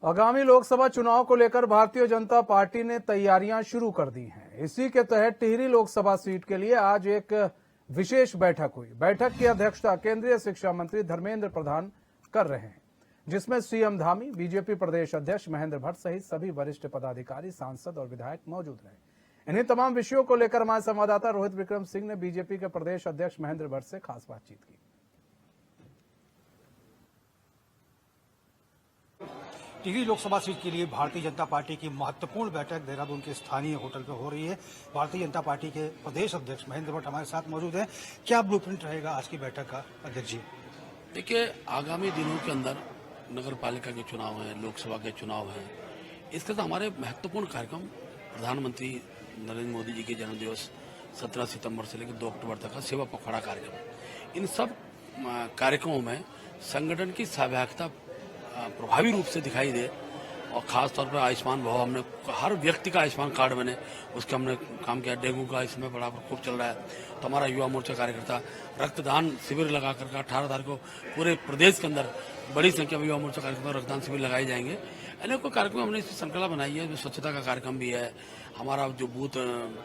आगामी लोकसभा चुनाव को लेकर भारतीय जनता पार्टी ने तैयारियां शुरू कर दी हैं। इसी के तहत टिहरी लोकसभा सीट के लिए आज एक विशेष बैठक हुई। बैठक की अध्यक्षता केंद्रीय शिक्षा मंत्री धर्मेंद्र प्रधान कर रहे हैं, जिसमें सीएम धामी, बीजेपी प्रदेश अध्यक्ष महेंद्र भट्ट सहित सभी वरिष्ठ पदाधिकारी, सांसद और विधायक मौजूद रहे। इन्हीं तमाम विषयों को लेकर हमारे संवाददाता रोहित विक्रम सिंह ने बीजेपी के प्रदेश अध्यक्ष महेंद्र भट्ट से खास बातचीत की। टिहरी लोकसभा सीट के लिए भारतीय जनता पार्टी की महत्वपूर्ण बैठक देहरादून के स्थानीय होटल पर हो रही है। भारतीय जनता पार्टी के प्रदेश अध्यक्ष महेंद्र भट्ट हमारे साथ मौजूद हैं। क्या ब्लूप्रिंट रहेगा आज की बैठक का, अध्यक्ष जी? देखिए, आगामी दिनों के अंदर नगर पालिका के चुनाव हैं, लोकसभा के चुनाव हैं। इसके साथ हमारे महत्वपूर्ण कार्यक्रम प्रधानमंत्री नरेंद्र मोदी जी के जन्मदिवस 17 सितंबर से लेकर 2 अक्टूबर तक का सेवा पखवाड़ा कार्यक्रम, इन सब कार्यक्रमों में संगठन की सहभागिता प्रभावी रूप से दिखाई दे। और खास तौर पर आयुष्मान भव, हमने हर व्यक्ति का आयुष्मान कार्ड बने, उसका हमने काम किया। डेंगू का इस समय बड़ा खूब चल रहा है, तो हमारा युवा मोर्चा कार्यकर्ता रक्तदान शिविर लगा करके 18 तारीख को पूरे प्रदेश के अंदर बड़ी संख्या में युवा मोर्चा कार्यकर्ता रक्तदान शिविर लगाए जाएंगे। अनेकों कार्यक्रम हमने इसकी श्रृंखला बनाई है। जो स्वच्छता का कार्यक्रम भी है, हमारा जो बूथ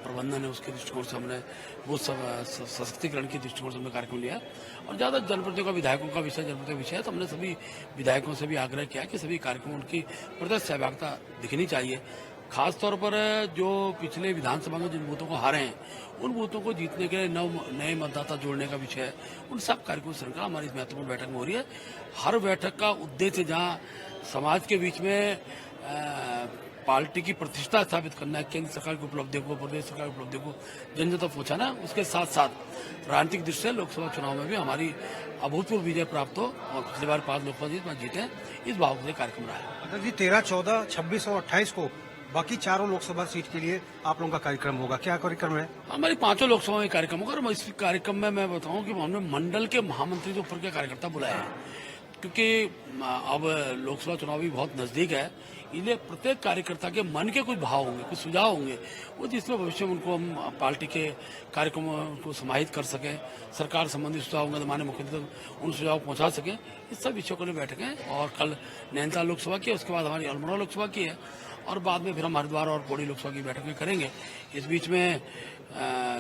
प्रबंधन है उसके दृष्टिकोण से हमने बूथ सशक्तिकरण के दृष्टिकोण से हमने कार्यक्रम लिया। और ज्यादा जनप्रतिनिधियों का, विधायकों का विषय जनप्रतिनिधि विषय है, तो हमने सभी विधायकों से भी आग्रह किया कि सभी कार्यक्रम उनकी प्रत्यक्ष सहभागिता दिखनी चाहिए। खासतौर पर जो पिछले विधानसभा में जिन बूथों को हारे हैं, उन बूथों को जीतने के लिए नए मतदाता जोड़ने का विषय है। उन सब कार्यक्रम श्रृंखला हमारी इस महत्वपूर्ण बैठक में हो रही है। हर बैठक का उद्देश्य जहाँ समाज के बीच में पार्टी की प्रतिष्ठा स्थापित करना है, केंद्र सरकार की उपलब्धियों को, प्रदेश सरकार की उपलब्धियों को जन जन तक पहुंचाना, उसके साथ साथ राजनीतिक दृष्टि से लोकसभा चुनाव में भी हमारी अभूतपूर्व विजय प्राप्त हो और पिछली बार 5 लोकसभा सीट जीते, इस भाव से कार्यक्रम रहा है। अध्यक्ष जी, 13, 14, 26 और 28 को बाकी चारों लोकसभा सीट के लिए आप लोगों का कार्यक्रम होगा। क्या कार्यक्रम है? हमारी 5 लोकसभा में कार्यक्रम होगा। और इस कार्यक्रम में मैं बताऊं कि हमने मंडल के महामंत्री से ऊपर के कार्यकर्ता बुलाए हैं, क्योंकि अब लोकसभा चुनाव भी बहुत नजदीक है। इसलिए प्रत्येक कार्यकर्ता के मन के कुछ भाव होंगे, कुछ सुझाव होंगे, वो जिसमें भविष्य में उनको हम पार्टी के कार्यक्रमों को समाहित कर सकें, सरकार संबंधी सुझाव होंगे तो माननीय मुख्यमंत्री तक उन सुझाव पहुंचा सकें। इस सब विषयों को लिए बैठकें। और कल नैनीताल लोकसभा की है, उसके बाद हमारी अल्मोड़ा लोकसभा की है, और बाद में फिर हम हरिद्वार और पौड़ी लोकसभा की बैठकें करेंगे। इस बीच में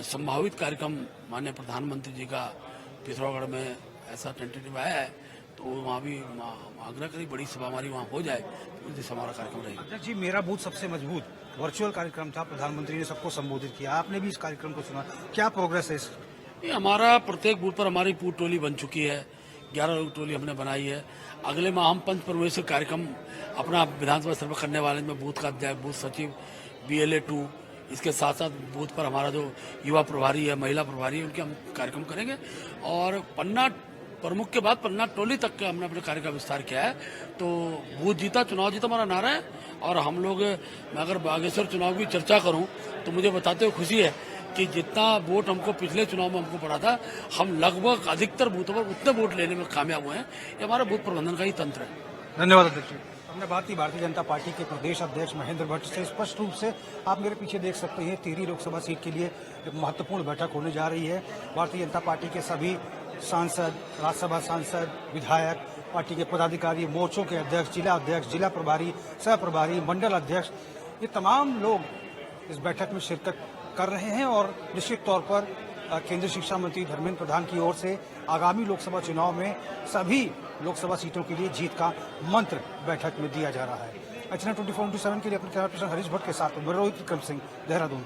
संभावित कार्यक्रम माननीय प्रधानमंत्री जी का पिथौरागढ़ में ऐसा टेंटेटिव आया है, तो वहाँ भी आग्रह करी बड़ी सभा हमारी वहाँ हो जाए, तो उस हमारा कार्यक्रम रहेगा। अध्यक्ष जी, मेरा बूथ सबसे मजबूत वर्चुअल कार्यक्रम था, प्रधानमंत्री ने सबको संबोधित किया, आपने भी इस कार्यक्रम को सुना, क्या प्रोग्रेस है? ये हमारा प्रत्येक बूथ पर हमारी पूरी टोली बन चुकी है, 11 टोली हमने बनाई है। अगले माह हम पंच परमेश्वर कार्यक्रम अपना विधानसभा स्तर पर करने वाले में बूथ का अध्यक्ष, बूथ सचिव, BLA 2, इसके साथ साथ बूथ पर हमारा जो युवा प्रभारी है, महिला प्रभारी है, उनके हम कार्यक्रम करेंगे। और पन्ना प्रमुख के बाद पन्ना टोली तक का हमने अपने कार्य का विस्तार किया है। तो बूथ जीता चुनाव जीता हमारा नारा है। और हम लोग, मैं अगर बागेश्वर चुनाव की चर्चा करूं तो मुझे बताते हुए खुशी है कि जितना वोट हमको पिछले चुनाव में हमको पड़ा था, हम लगभग अधिकतर बूथों पर उतने वोट लेने में कामयाब हुए हैं। ये हमारा बूथ प्रबंधन का ही तंत्र है। धन्यवाद अध्यक्ष जी। हमने बात की भारतीय जनता पार्टी के प्रदेश अध्यक्ष महेंद्र भट्ट से। स्पष्ट रूप से आप मेरे पीछे देख सकते हैं, टिहरी लोकसभा सीट के लिए एक महत्वपूर्ण बैठक होने जा रही है। भारतीय जनता पार्टी के सभी सांसद, राज्यसभा सांसद, विधायक, पार्टी के पदाधिकारी, मोर्चों के अध्यक्ष, जिला प्रभारी, सह प्रभारी, मंडल अध्यक्ष, ये तमाम लोग इस बैठक में शिरकत कर रहे हैं। और निश्चित तौर पर केंद्रीय शिक्षा मंत्री धर्मेंद्र प्रधान की ओर से आगामी लोकसभा चुनाव में सभी लोकसभा सीटों के लिए जीत का मंत्र बैठक में दिया जा रहा है। H9 24/7 के लिए अपने कैमरा पर्सन हरीश भट्ट के साथ रोहित विक्रम सिंह, देहरादून।